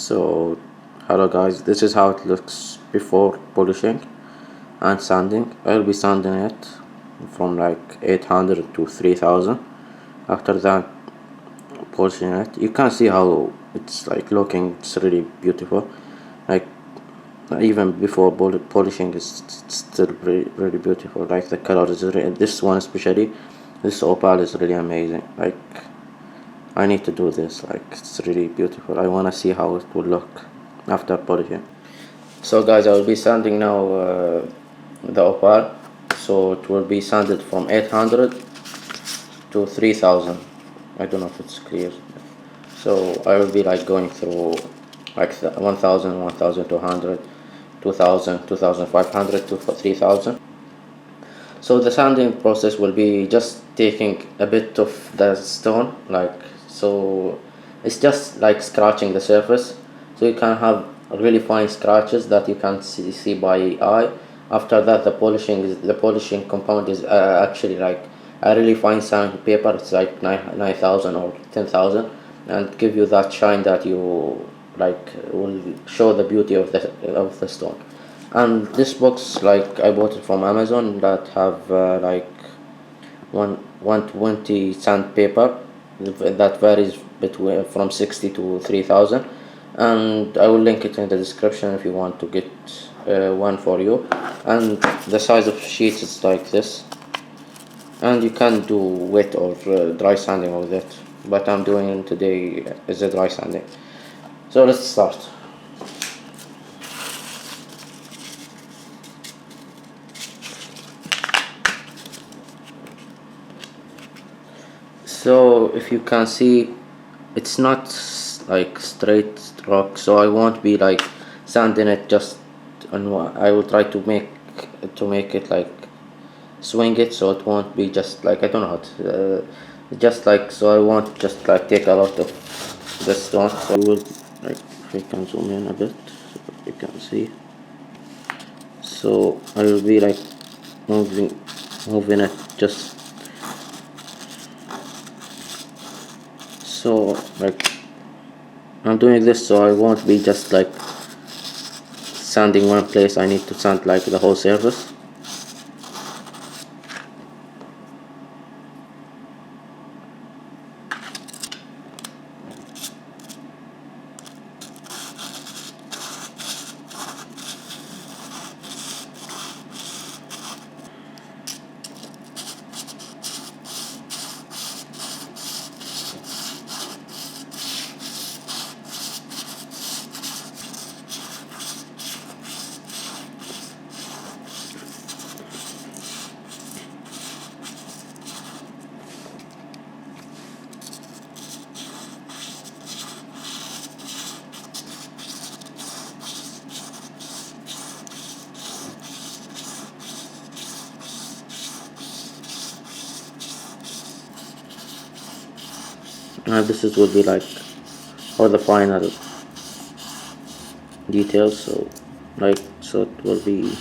So hello guys, this is how it looks before polishing and sanding. I'll be sanding it from like 800 to 3000. After that, polishing it. You can see how it's like looking. It's really beautiful. Like even before polishing is still really beautiful. Like the color is really, this one especially, this opal is really amazing. Like I need to do this. Like it's really beautiful. I wanna see how it will look after polishing. So guys, I will be sanding now the opal. So it will be sanded from 800 to 3000. I don't know if it's clear. So I will be like going through like 1000, 1200, 2000, 2500 to 3000. So the sanding process will be just taking a bit of the stone, like, so it's just like scratching the surface, so you can have really fine scratches that you can see by eye. After that, the polishing compound is actually like a really fine sandpaper. It's like 9000 or 10,000, and give you that shine that you like will show the beauty of the stone. And this box, like, I bought it from Amazon, that have like 120 sandpaper that varies between from 60 to 3000, and I will link it in the description if you want to get one for you. And the size of sheets is like this, and you can do wet or dry sanding with it, but I'm doing today is a dry sanding. So let's start. So if you can see, it's not like straight rock, so I won't be like sanding it just on one. I will try to make it like swing it, so it won't be just like, I don't know how to just like, so I won't just like take a lot of the stone. So I will, like, if I can zoom in a bit so you can see. So I will be like moving it just so, like, I'm doing this so I won't be just like sanding one place. I need to sand like the whole surface. And this is will be like all the final details, so like, so it will be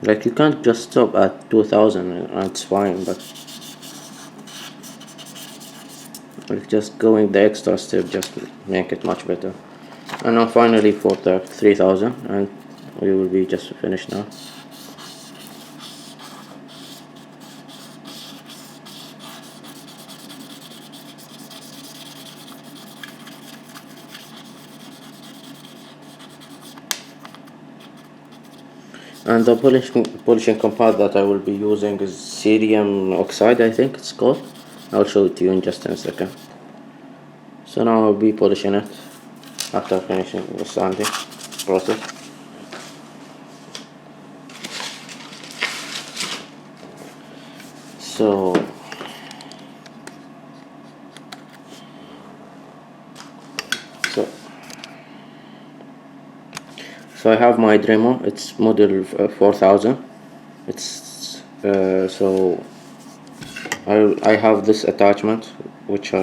like, you can't just stop at 2000 and it's fine, but like just going the extra step just make it much better. And now finally for the 3000, and we will be just finished now. And the polishing compound that I will be using is Cerium Oxide, I think it's called. I'll show it to you in just a second. So now I'll be polishing it after finishing the sanding process. So I have my Dremel. It's model 4000. It's so I have this attachment, which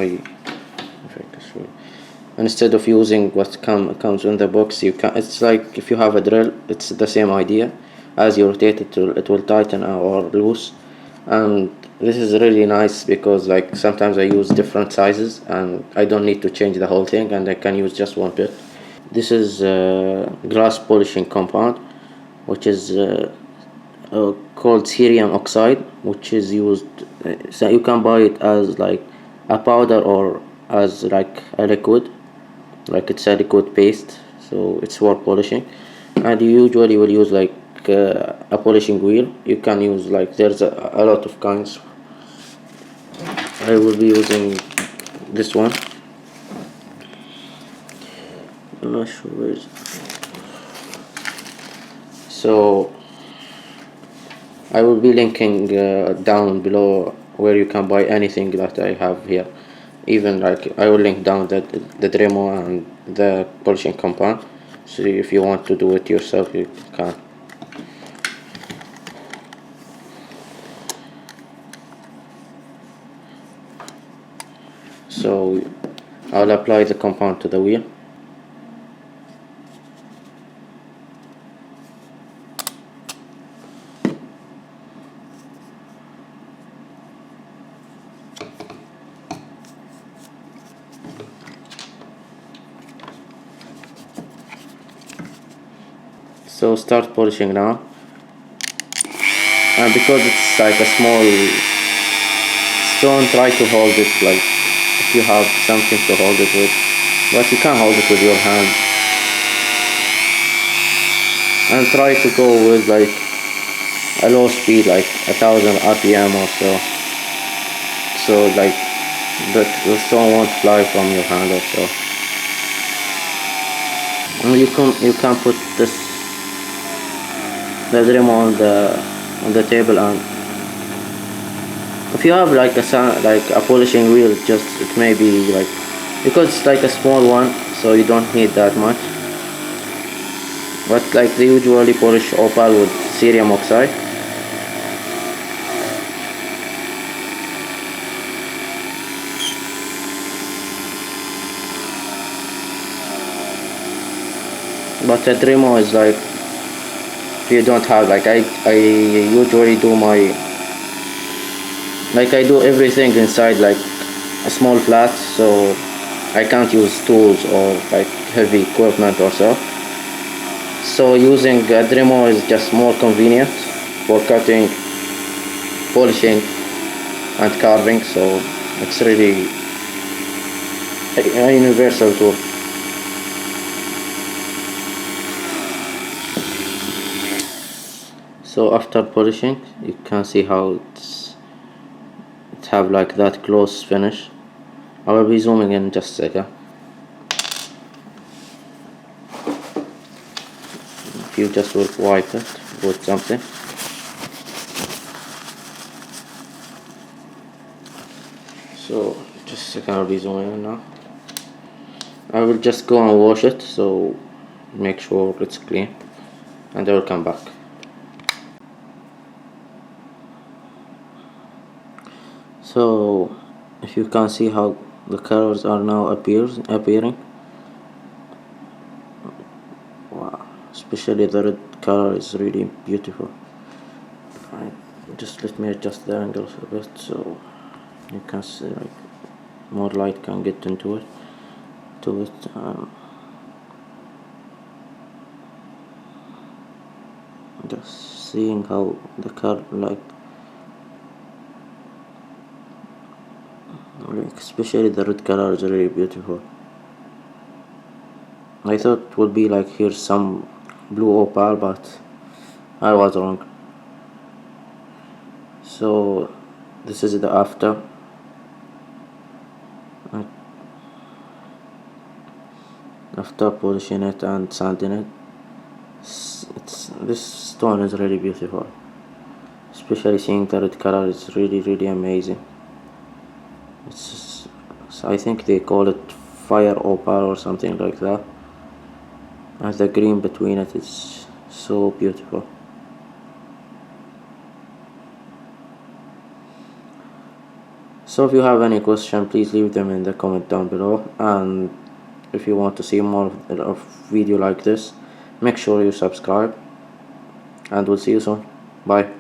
instead of using what comes in the box, you can, it's like if you have a drill, it's the same idea. as you rotate it will tighten or loose. And this is really nice because like sometimes I use different sizes and I don't need to change the whole thing, and I can use just one bit. This is glass polishing compound, which is called Cerium Oxide, which is used, so you can buy it as like a powder or as like a liquid, like it's a liquid paste, so it's for polishing. And you usually will use like a polishing wheel. You can use like there's a lot of kinds. I will be using this one. I'm not sure where is it. So I will be linking down below where you can buy anything that I have here. Even like I will link down the Dremel and the polishing compound, so if you want to do it yourself you can. So I'll apply the compound to the wheel. So start polishing now, and because it's like a small stone, try to hold it like if you have something to hold it with, but you can hold it with your hand, and try to go with like a low speed, like 1000 RPM or so, so like the stone won't fly from your hand or so. And you can put the Dremel on the table, and if you have like a polishing wheel, just it may be like, because it's like a small one, so you don't need that much. But like they usually polish Opal with Cerium Oxide. But a Dremel is like, if you don't have, like I usually do I do everything inside like a small flat, so I can't use tools or like heavy equipment or so. So using a Dremel is just more convenient for cutting, polishing and carving, so it's really a universal tool. So after polishing, you can see how it have like that close finish. I will be zooming in just a second. If you just will wipe it with something. So just a second, I'll be zooming in now. I will just go and wash it, so make sure it's clean, and I will come back. So if you can see how the colors are now appearing. Wow, especially the red color is really beautiful. Right, just let me adjust the angles a bit so you can see like more light can get into it. Just seeing how the color like especially the red color is really beautiful. I thought it would be like here's some blue opal, but I was wrong. So this is the after. After polishing it and sanding it, this stone is really beautiful. Especially seeing the red color is really amazing. I think they call it fire opal or something like that, and the green between it is so beautiful. So if you have any question, please leave them in the comment down below, and if you want to see more of video like this, make sure you subscribe, and we'll see you soon. Bye.